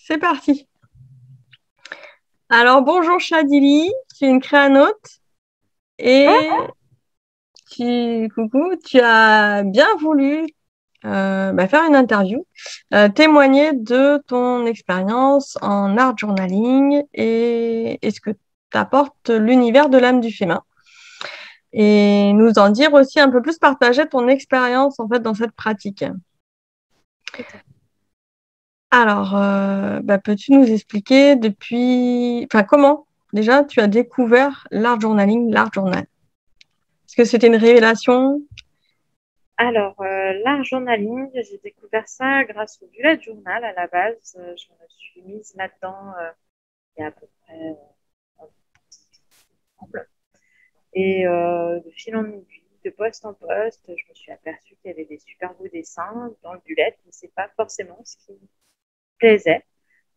c'est parti. Alors, bonjour Chadili, tu es une créanote et coucou, tu as bien voulu faire une interview, témoigner de ton expérience en art journaling et ce que t'apporte l'univers de l'âme du féminin. Et nous en dire aussi un peu plus, partager ton expérience en fait dans cette pratique. Alors, peux-tu nous expliquer comment déjà tu as découvert l'art journaling, l'art journal? Est-ce que c'était une révélation? Alors, l'art journaling, j'ai découvert ça grâce au bullet journal à la base. Je me suis mise là-dedans il y a à peu près un an. Et de fil en aiguille, de poste en poste, je me suis aperçue qu'il y avait des super beaux dessins dans le bullet, mais c'est pas forcément ce qui me plaisait.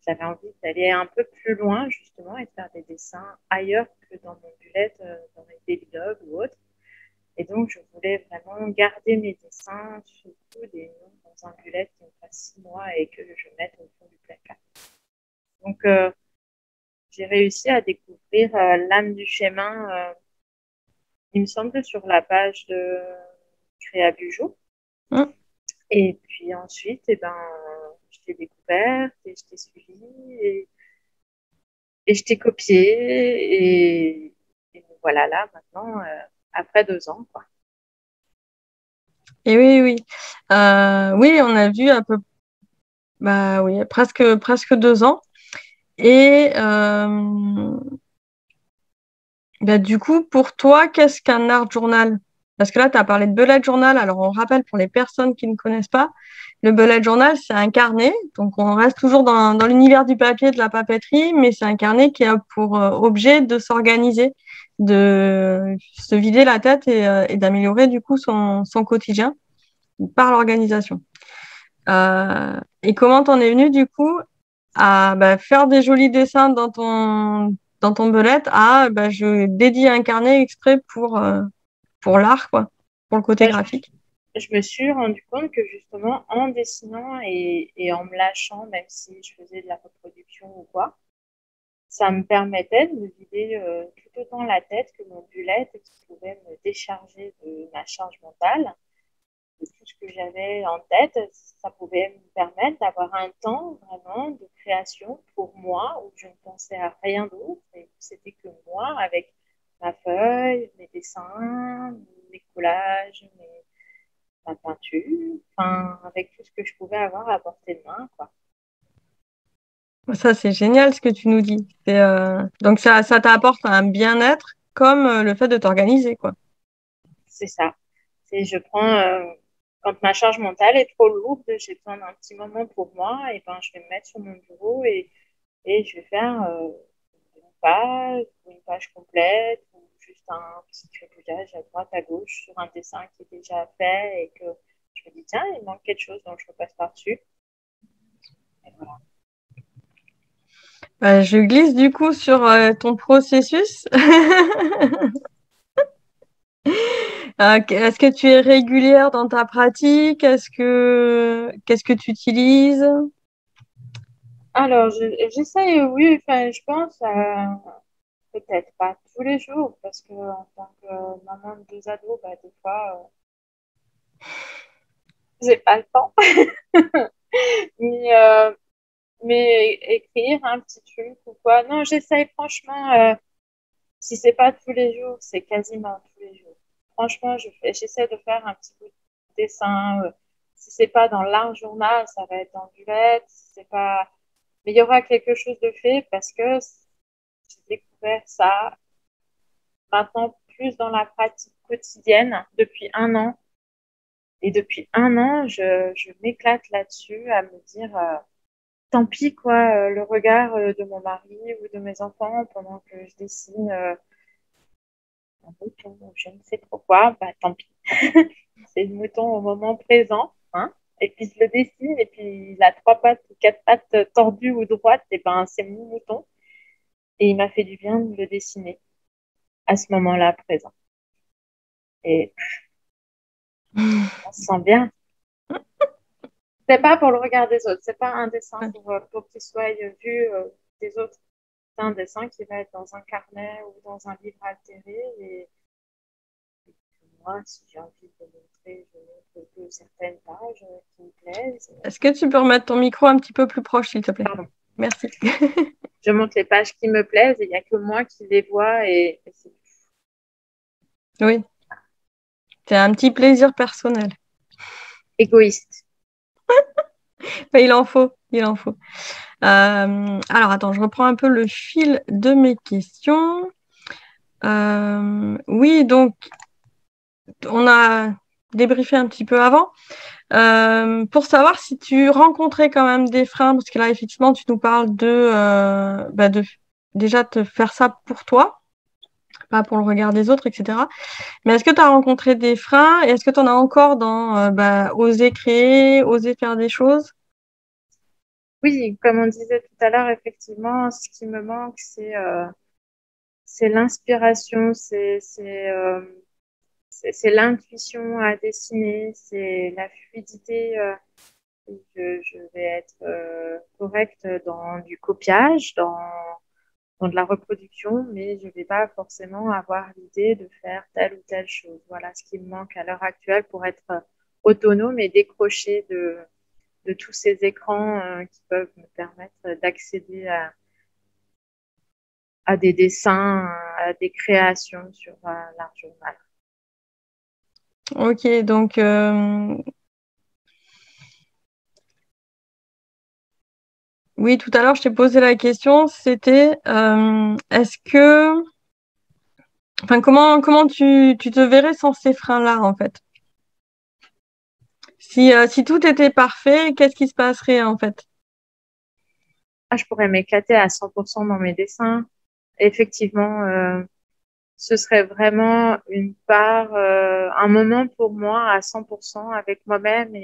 J'avais envie d'aller un peu plus loin justement et de faire des dessins ailleurs que dans mon bullet, dans mes daily logs ou autres. Et donc, je voulais vraiment garder mes dessins, surtout des noms dans un bullet qui me fasse 6 mois et que je mette au fond du placard. Donc, j'ai réussi à découvrir l'âme du chemin, il me semble, sur la page de Créa Bujo. Et puis ensuite, je t'ai découverte et je t'ai suivi et je t'ai copié. Et nous voilà là maintenant, après 2 ans, quoi. Et oui, oui. Oui, on a vu oui, presque 2 ans. Et du coup, pour toi, qu'est-ce qu'un art journal? Parce que là, tu as parlé de bullet journal. Alors, on rappelle pour les personnes qui ne connaissent pas, le bullet journal, c'est un carnet. Donc, on reste toujours dans l'univers du papier, de la papeterie, mais c'est un carnet qui a pour objet de s'organiser, de se vider la tête et d'améliorer du coup son quotidien par l'organisation. Et comment t'en es venu du coup à faire des jolis dessins dans ton bullet je dédie un carnet exprès pour l'art, quoi, pour le côté Bah, graphique. je me suis rendu compte que justement, en dessinant et en me lâchant, même si je faisais de la reproduction ou quoi, ça me permettait de me vider tout autant la tête que mon bullet qui pouvait me décharger de ma charge mentale, de tout ce que j'avais en tête. Ça pouvait me permettre d'avoir un temps vraiment de création pour moi où je ne pensais à rien d'autre et c'était que moi avec ma feuille, mes dessins, mes collages, ma peinture, enfin, avec tout ce que je pouvais avoir à portée de main, quoi. Ça, c'est génial ce que tu nous dis. Donc, ça t'apporte un bien-être comme le fait de t'organiser, quoi. C'est ça. Je prends, quand ma charge mentale est trop lourde, j'ai besoin d'un petit moment pour moi, et ben, je vais me mettre sur mon bureau et je vais faire une page complète, ou juste un petit tripouillage à droite, à gauche sur un dessin qui est déjà fait et que je me dis, tiens, il manque quelque chose, donc je repasse par-dessus. Et voilà. Je glisse du coup sur ton processus. Est-ce que tu es régulière dans ta pratique? Qu'est-ce que tu utilises? Alors, j'essaye, oui, enfin, je pense peut-être pas tous les jours, parce que en tant que maman de 2 ados, bah, des fois, j'ai pas le temps. mais, euh, mais écrire un petit truc ou quoi. Non, j'essaye franchement, si c'est pas tous les jours, c'est quasiment tous les jours. Franchement, j'essaie de faire un petit bout de dessin. Si c'est pas dans l'art journal, ça va être dans bullet. Si c'est pas, mais il y aura quelque chose de fait parce que j'ai découvert ça maintenant plus dans la pratique quotidienne depuis un an. Et depuis un an, je m'éclate là-dessus à me dire, tant pis, quoi, le regard de mon mari ou de mes enfants pendant que je dessine un mouton, je ne sais trop quoi, bah tant pis. C'est le mouton au moment présent, hein. Et puis je le dessine, et puis il a 3 pattes ou 4 pattes tordues ou droites, et ben c'est mon mouton. Et il m'a fait du bien de le dessiner à ce moment-là présent. Et on se sent bien. C'est pas pour le regard des autres. C'est pas un dessin Ouais. pour qu'il soit vu des autres. C'est un dessin qui va être dans un carnet ou dans un livre altéré. Et moi, si j'ai envie de montrer, je montre que certaines pages qui me plaisent. Est-ce que tu peux remettre ton micro un petit peu plus proche, s'il te plaît? Pardon. Merci. Je montre les pages qui me plaisent et il n'y a que moi qui les vois et c'est Oui, c'est un petit plaisir personnel. égoïste. Mais il en faut, il en faut. Alors, attends, je reprends un peu le fil de mes questions. Oui, donc, on a débriefé un petit peu avant. Pour savoir si tu rencontrais quand même des freins, parce que là, effectivement, tu nous parles de déjà te faire ça pour toi, pas pour le regard des autres, etc. Mais est-ce que tu as rencontré des freins et est-ce que tu en as encore dans oser créer, oser faire des choses? Oui, comme on disait tout à l'heure, effectivement, ce qui me manque, c'est l'inspiration, c'est l'intuition à dessiner, c'est la fluidité. Je vais être correcte dans du copiage, dans de la reproduction, mais je ne vais pas forcément avoir l'idée de faire telle ou telle chose. Voilà ce qui me manque à l'heure actuelle pour être autonome et décrocher de tous ces écrans qui peuvent me permettre d'accéder à des dessins, à des créations sur l'art journal. Ok, donc oui, tout à l'heure, je t'ai posé la question, c'était est-ce que, enfin, comment tu te verrais sans ces freins-là, en fait? Si tout était parfait, qu'est-ce qui se passerait, en fait? Ah, je pourrais m'éclater à 100% dans mes dessins. Effectivement, ce serait vraiment une part, un moment pour moi à 100% avec moi-même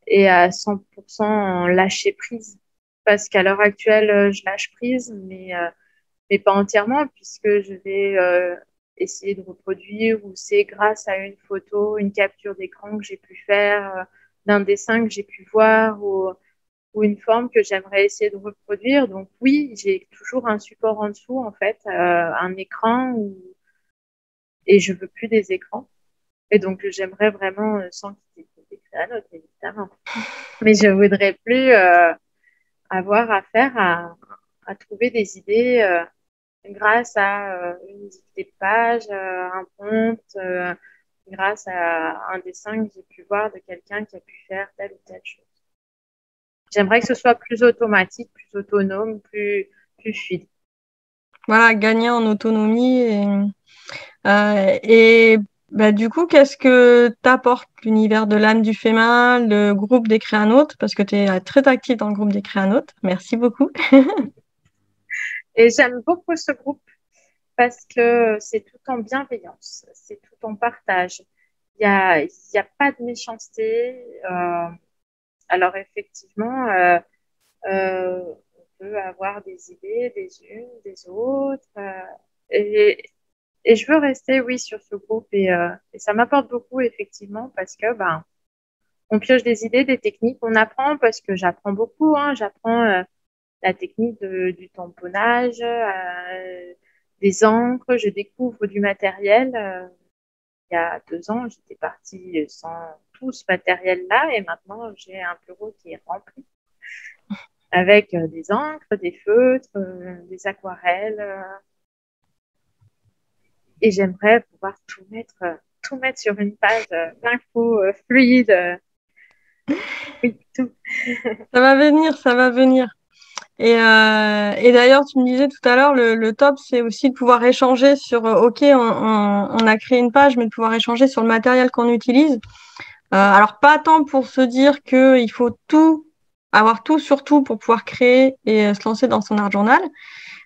et à 100% en lâcher prise. Parce qu'à l'heure actuelle, je lâche prise, mais pas entièrement, puisque je vais essayer de reproduire ou c'est grâce à une photo, une capture d'écran que j'ai pu faire, d'un dessin que j'ai pu voir ou une forme que j'aimerais essayer de reproduire. Donc oui, j'ai toujours un support en dessous, en fait, un écran et je veux plus des écrans. Et donc j'aimerais vraiment, sans quitter des créanotes, évidemment, mais je voudrais plus avoir affaire à trouver des idées grâce à une dictée de page, un prompt, grâce à un dessin que j'ai pu voir de quelqu'un qui a pu faire telle ou telle chose. J'aimerais que ce soit plus automatique, plus autonome, plus fluide. Voilà, gagner en autonomie et bah, du coup, qu'est-ce que t'apporte l'univers de l'âme du féminin, le groupe des créanotes, parce que tu es très active dans le groupe des créanotes. Merci beaucoup. Et j'aime beaucoup ce groupe parce que c'est tout en bienveillance, c'est tout en partage. Il y a pas de méchanceté. Alors effectivement, on peut avoir des idées des unes, des autres. Et, et je veux rester, oui, sur ce groupe et ça m'apporte beaucoup, effectivement, parce que ben, on pioche des idées, des techniques, on apprend parce que j'apprends beaucoup. Hein, j'apprends la technique du tamponnage, des encres, je découvre du matériel. Il y a 2 ans, j'étais partie sans tout ce matériel-là et maintenant j'ai un bureau qui est rempli avec des encres, des feutres, des aquarelles. Et j'aimerais pouvoir tout mettre sur une page d'un coup, fluide. Oui, tout. Ça va venir, ça va venir. Et d'ailleurs, tu me disais tout à l'heure, le top, c'est aussi de pouvoir échanger sur, OK, on a créé une page, mais de pouvoir échanger sur le matériel qu'on utilise. Alors, pas tant pour se dire qu'il faut tout, avoir tout sur tout pour pouvoir créer et se lancer dans son art journal,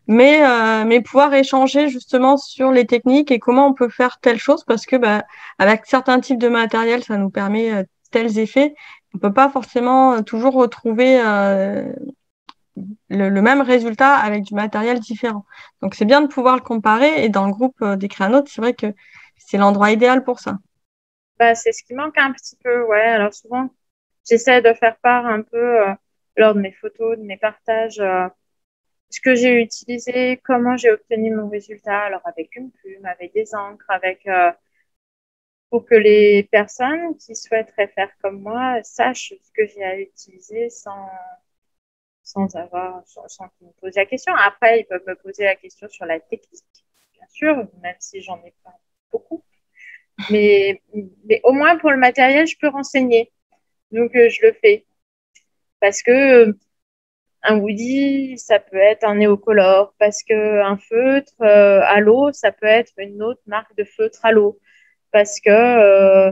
mais pouvoir échanger justement sur les techniques et comment on peut faire telle chose, parce que bah, avec certains types de matériel, ça nous permet tels effets. On peut pas forcément toujours retrouver le même résultat avec du matériel différent. Donc c'est bien de pouvoir le comparer et dans le groupe des créanotes, c'est vrai que c'est l'endroit idéal pour ça. Bah, c'est ce qui manque un petit peu. Ouais, alors souvent, j'essaie de faire part un peu lors de mes photos, de mes partages, ce que j'ai utilisé, comment j'ai obtenu mon résultat, alors avec une plume, avec des encres, pour que les personnes qui souhaiteraient faire comme moi sachent ce que j'ai à utiliser sans qu'ils me posent la question. Après, ils peuvent me poser la question sur la technique, bien sûr, même si j'en ai pas beaucoup. Mais au moins pour le matériel, je peux renseigner. Donc, je le fais. Parce que un woody, ça peut être un néocolore. Parce que un feutre à l'eau, ça peut être une autre marque de feutre à l'eau. Parce que,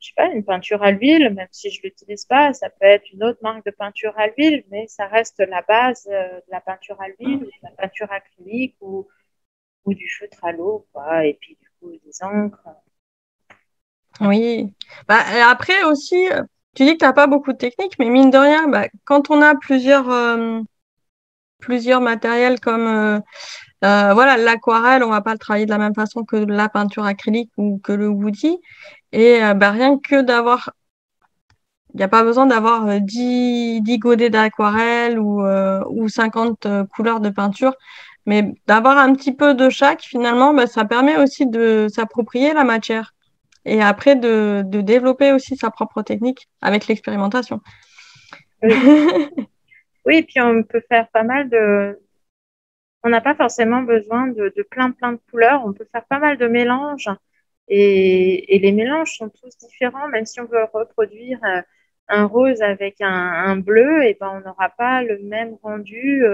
je sais pas, une peinture à l'huile, même si je l'utilise pas, ça peut être une autre marque de peinture à l'huile, mais ça reste la base de la peinture à l'huile ou de la peinture acrylique ou du feutre à l'eau, quoi. Et puis, du coup, des encres. Oui. Bah, et après aussi, tu dis que tu n'as pas beaucoup de techniques, mais mine de rien, bah, quand on a plusieurs matériels comme voilà, l'aquarelle, on va pas le travailler de la même façon que la peinture acrylique ou que le woody. Et bah, rien que d'avoir, il n'y a pas besoin d'avoir 10 godets d'aquarelle ou 50 couleurs de peinture, mais d'avoir un petit peu de chaque, finalement, bah, ça permet aussi de s'approprier la matière et après de développer aussi sa propre technique avec l'expérimentation. Oui. Oui, et puis on peut faire pas mal de. On n'a pas forcément besoin de plein de couleurs. On peut faire pas mal de mélanges. Et les mélanges sont tous différents. Même si on veut reproduire un rose avec un bleu, et ben on n'aura pas le même rendu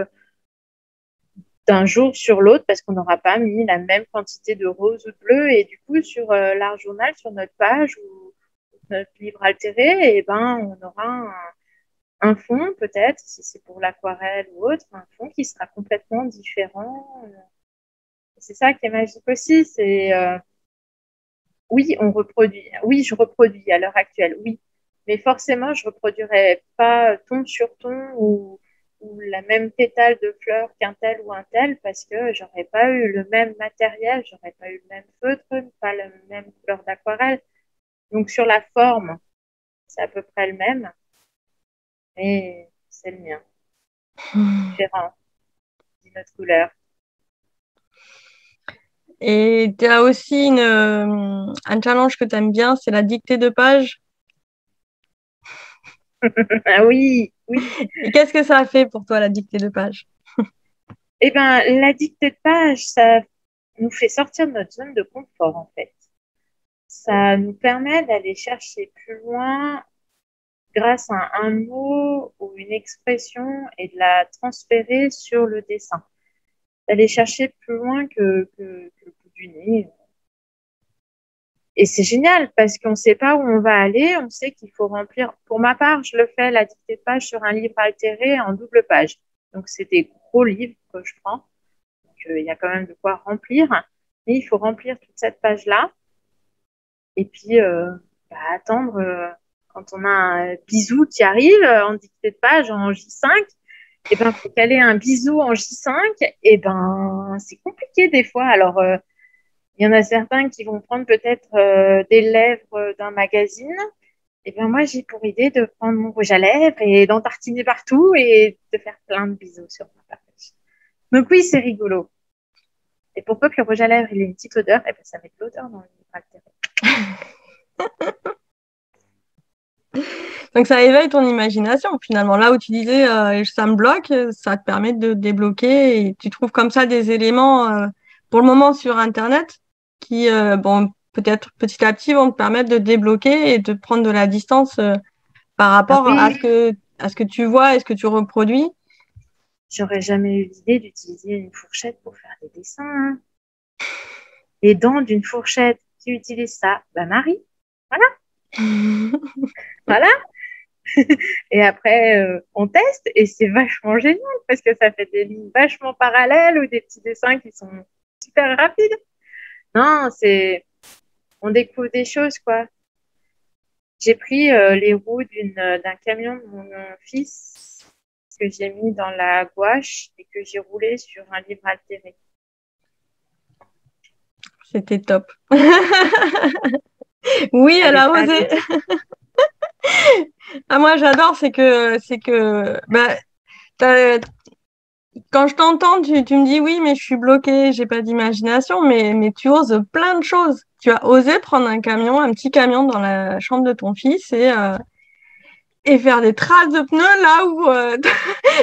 d'un jour sur l'autre parce qu'on n'aura pas mis la même quantité de rose ou de bleu. Et du coup, sur l'art journal, sur notre page ou notre livre altéré, et ben on aura un fond, peut-être, si c'est pour l'aquarelle ou autre, un fond qui sera complètement différent. C'est ça qui est magique aussi, c'est oui, on reproduit. Oui, je reproduis à l'heure actuelle, oui. Mais forcément, je reproduirai pas ton sur ton ou la même pétale de fleurs qu'un tel ou un tel parce que j'aurais pas eu le même matériel, j'aurais pas eu le même feutre, pas la même couleur d'aquarelle. Donc sur la forme, c'est à peu près le même, mais c'est le mien, différent, d'une autre couleur. Et tu as aussi un challenge que tu aimes bien, c'est la dictée de page. Ah oui, oui. Et qu'est-ce que ça a fait pour toi, la dictée de page? Eh ben, la dictée de page, ça nous fait sortir de notre zone de confort, en fait. Ça nous permet d'aller chercher plus loin grâce à un mot ou une expression et de la transférer sur le dessin. D'aller chercher plus loin que le bout du nez. Et c'est génial parce qu'on ne sait pas où on va aller, on sait qu'il faut remplir. Pour ma part, je le fais la dictée de page sur un livre altéré en double page. Donc, c'est des gros livres que je prends. Donc, il y a quand même de quoi remplir. Mais il faut remplir toute cette page-là. Et puis, attendre quand on a un bisou qui arrive en dictée de page en J5. Et ben, faut caler un bisou en J5. Et ben, c'est compliqué des fois. Alors, il y en a certains qui vont prendre peut-être des lèvres d'un magazine. Et bien moi, j'ai pour idée de prendre mon rouge à lèvres et d'en tartiner partout et de faire plein de bisous sur ma page. Donc oui, c'est rigolo. Et pour peu que le rouge à lèvres il ait une petite odeur, et ben ça met de l'odeur dans le livre altéré. Donc ça éveille ton imagination finalement. Là où tu disais ça me bloque, ça te permet de débloquer et tu trouves comme ça des éléments pour le moment sur Internet qui, bon, peut-être petit à petit vont te permettre de débloquer et de prendre de la distance par Ah rapport oui, à ce que tu vois et ce que tu reproduis. j'aurais jamais eu l'idée d'utiliser une fourchette pour faire des dessins. Hein. Les dents d'une fourchette, qui utilise ça? Bah Marie, voilà, voilà. Et après, on teste et c'est vachement génial parce que ça fait des lignes vachement parallèles ou des petits dessins qui sont super rapides. Non, on découvre des choses, quoi. J'ai pris les roues d'un camion de mon fils que j'ai mis dans la gouache et que j'ai roulé sur un livre altéré. C'était top. Oui, elle Fallait a pas le osé. dire. Ah, moi, j'adore, c'est que, bah, quand je t'entends, tu me dis oui, mais je suis bloquée, j'ai pas d'imagination, mais tu oses plein de choses. Tu as osé prendre un petit camion dans la chambre de ton fils et faire des traces de pneus là où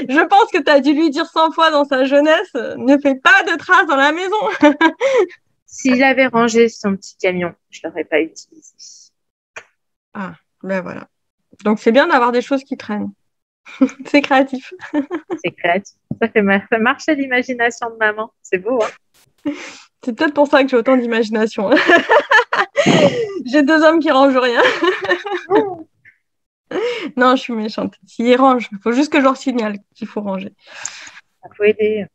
je pense que tu as dû lui dire 100 fois dans sa jeunesse, ne fais pas de traces dans la maison. S'il avait rangé son petit camion, je l'aurais pas utilisé. Ah, ben voilà. Donc c'est bien d'avoir des choses qui traînent. C'est créatif. C'est créatif. Ça fait marcher l'imagination de maman. C'est beau, hein? C'est peut-être pour ça que j'ai autant d'imagination. J'ai 2 hommes qui rangent rien. Oh, Non, je suis méchante. S'ils rangent, il faut juste que je leur signale qu'il faut ranger. ça faut aider.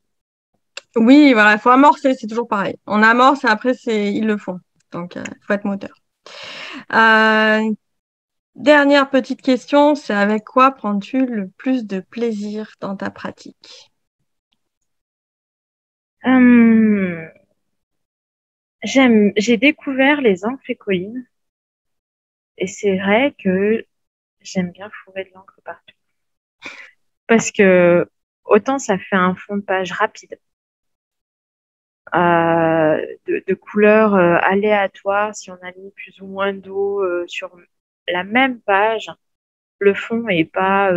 Oui, voilà, il faut amorcer, c'est toujours pareil. On amorce et après, ils le font. Donc, il faut être moteur. Euh, Dernière petite question, c'est avec quoi prends-tu le plus de plaisir dans ta pratique? Hum, j'ai découvert les encres écolines et c'est vrai que j'aime bien fourrer de l'encre partout. Parce que autant ça fait un fond de page rapide, de couleurs aléatoires, si on a mis plus ou moins d'eau sur la même page, le fond est pas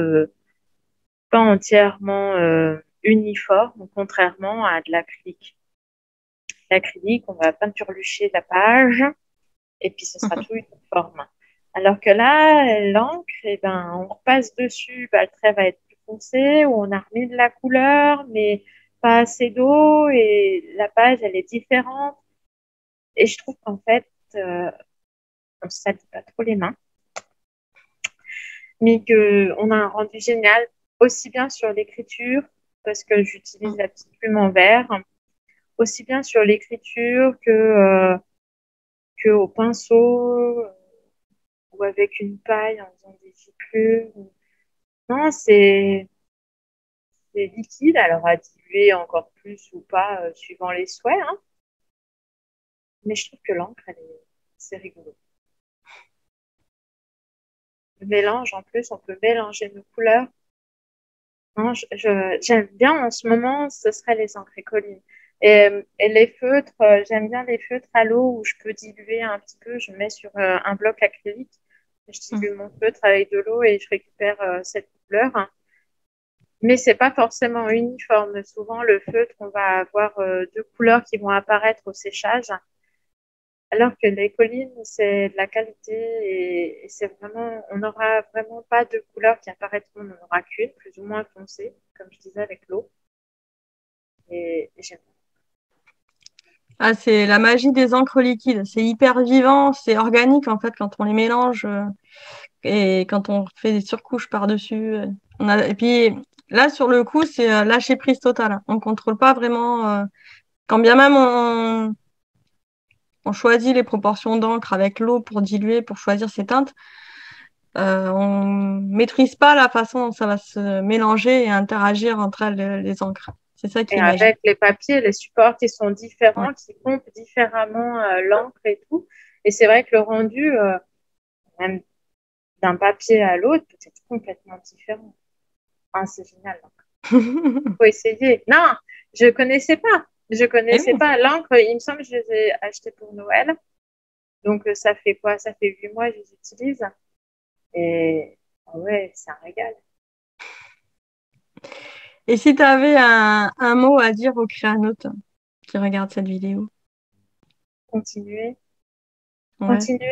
entièrement uniforme, contrairement à de l'acrylique. L'acrylique, on va peinturlucher la page et puis ce sera tout uniforme. Alors que là, l'encre, eh ben, on repasse dessus, bah, le trait va être plus foncé, ou on a remis de la couleur, mais pas assez d'eau, et la page, elle est différente. Et je trouve qu'en fait, on ne se salit pas trop les mains, mais qu'on a un rendu génial, aussi bien sur l'écriture, parce que j'utilise la petite plume en vert, aussi bien sur l'écriture que au pinceau ou avec une paille en faisant des giclures. Non, c'est liquide, alors à diluer encore plus ou pas suivant les souhaits, hein. Mais je trouve que l'encre, c'est rigolo. Le mélange, en plus, on peut mélanger nos couleurs. Non, j'aime bien en ce moment, ce serait les encres écolines. Et les feutres, j'aime bien les feutres à l'eau où je peux diluer un petit peu. Je mets sur un bloc acrylique, je dilue mon feutre avec de l'eau et je récupère cette couleur. Mais c'est pas forcément uniforme. Souvent, le feutre, on va avoir deux couleurs qui vont apparaître au séchage, alors que les collines, c'est de la qualité et c'est vraiment, on n'aura vraiment pas de couleurs qui apparaîtront, on n'en aura qu'une, plus ou moins foncée, comme je disais avec l'eau. Et j'aime bien. Ah, c'est la magie des encres liquides. C'est hyper vivant, c'est organique en fait quand on les mélange et quand on fait des surcouches par-dessus. Et puis là, sur le coup, c'est lâcher prise totale. On contrôle pas vraiment. Quand bien même on choisit les proportions d'encre avec l'eau pour diluer, pour choisir ses teintes, on maîtrise pas la façon dont ça va se mélanger et interagir entre elles, les encres. C'est ça qui Et est magique. avec les papiers, les supports qui sont Ouais. différents, qui pompent différemment l'encre et tout. Et c'est vrai que le rendu, même d'un papier à l'autre, peut être complètement différent. Ah, c'est génial. Faut essayer. Non, je connaissais pas. Je Eh connaissais oui. pas l'encre. Il me semble que je les ai achetées pour Noël. Donc, ça fait quoi? Ça fait 8 mois que je les utilise. Et ah ouais, c'est un régal. Et si tu avais un mot à dire aux créanotes qui regardent cette vidéo? Continuer. Ouais. Continuer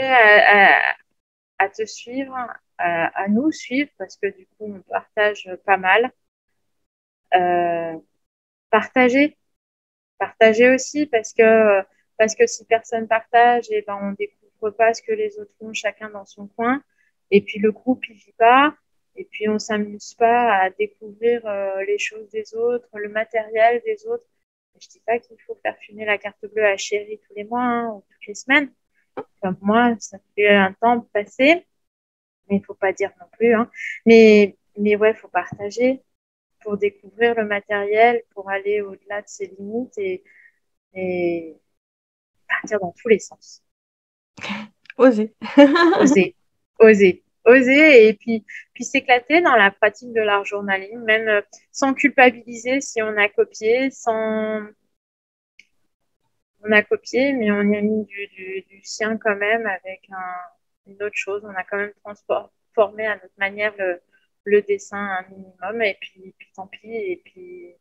à te suivre, à nous suivre, parce que du coup, on partage pas mal. Euh, partager. Partager aussi, parce que si personne partage, et ben, on découvre pas ce que les autres font, chacun dans son coin. Et puis, le groupe, il vit pas. Et puis, on s'amuse pas à découvrir les choses des autres, le matériel des autres. Je dis pas qu'il faut faire fumer la carte bleue à Chérie tous les mois, hein, ou toutes les semaines. Enfin, moi, ça fait un temps passé, mais il faut pas dire non plus, hein. Mais ouais, faut partager pour découvrir le matériel, pour aller au-delà de ses limites et partir dans tous les sens. Oser. Oser, oser, oser et puis s'éclater dans la pratique de l'art journaling, même sans culpabiliser si on a copié, sans on a copié, mais on y a mis du sien quand même avec une autre chose. On a quand même transformé à notre manière le dessin un minimum et puis tant pis. Et puis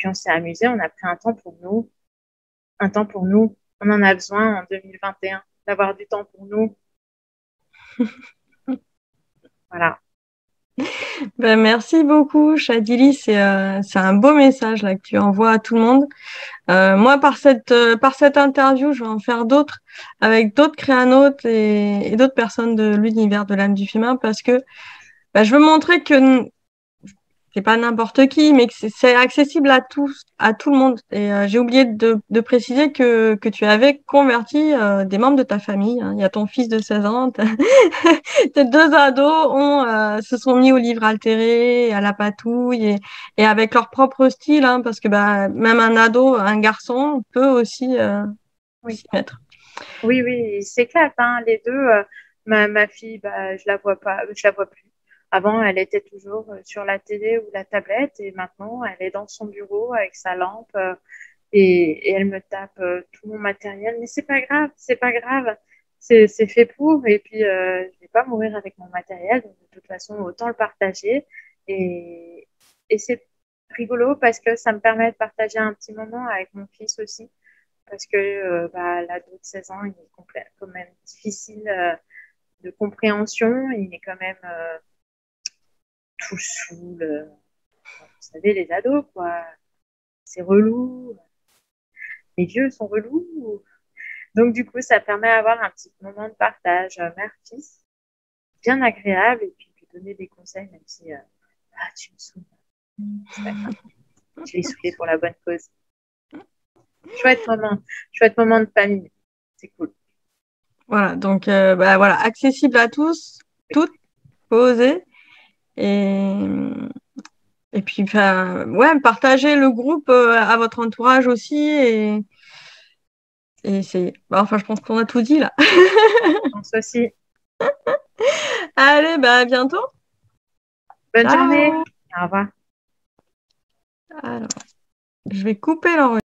on s'est amusé, on a pris un temps pour nous. Un temps pour nous. On en a besoin en 2021 d'avoir du temps pour nous. Voilà. Ben, merci beaucoup, Chadili. C'est un beau message là que tu envoies à tout le monde. Moi, par cette interview, je vais en faire d'autres avec d'autres créanotes et d'autres personnes de l'univers de l'âme du féminin parce que je veux montrer que c'est pas n'importe qui, mais que c'est accessible à tous, à tout le monde. Et j'ai oublié de préciser que tu avais converti des membres de ta famille. Hein. Il y a ton fils de 16 ans, tes deux ados se sont mis au livre altéré, à la patouille et avec leur propre style, hein, parce que même un ado, un garçon peut aussi Oui. s'y mettre. Oui, oui, c'est clair. Hein, les deux, ma fille, je la vois pas, je la vois plus. Avant, elle était toujours sur la télé ou la tablette et maintenant, elle est dans son bureau avec sa lampe et elle me tape tout mon matériel. Mais c'est pas grave, c'est pas grave. C'est fait pour et puis je vais pas mourir avec mon matériel. Donc, de toute façon, autant le partager et c'est rigolo parce que ça me permet de partager un petit moment avec mon fils aussi parce que l'ado de 16 ans, il est quand même difficile de compréhension. Il est quand même tout saoul. Vous savez, les ados, quoi. C'est relou. Les vieux sont relous. Donc, du coup, ça permet d'avoir un petit moment de partage mère-fils, bien agréable, et puis de donner des conseils, même si tu me saoules. C'est pas grave. Je l'ai saoulé pour la bonne cause. Chouette moment de famille. C'est cool. Voilà, donc voilà, accessible à tous, toutes, posé. Et puis, ouais, partagez le groupe à votre entourage aussi et c'est. Enfin, je pense qu'on a tout dit là. Je pense aussi. Allez, à bientôt. Bonne journée. Ciao. Au revoir. Alors, je vais couper l'enregistrement.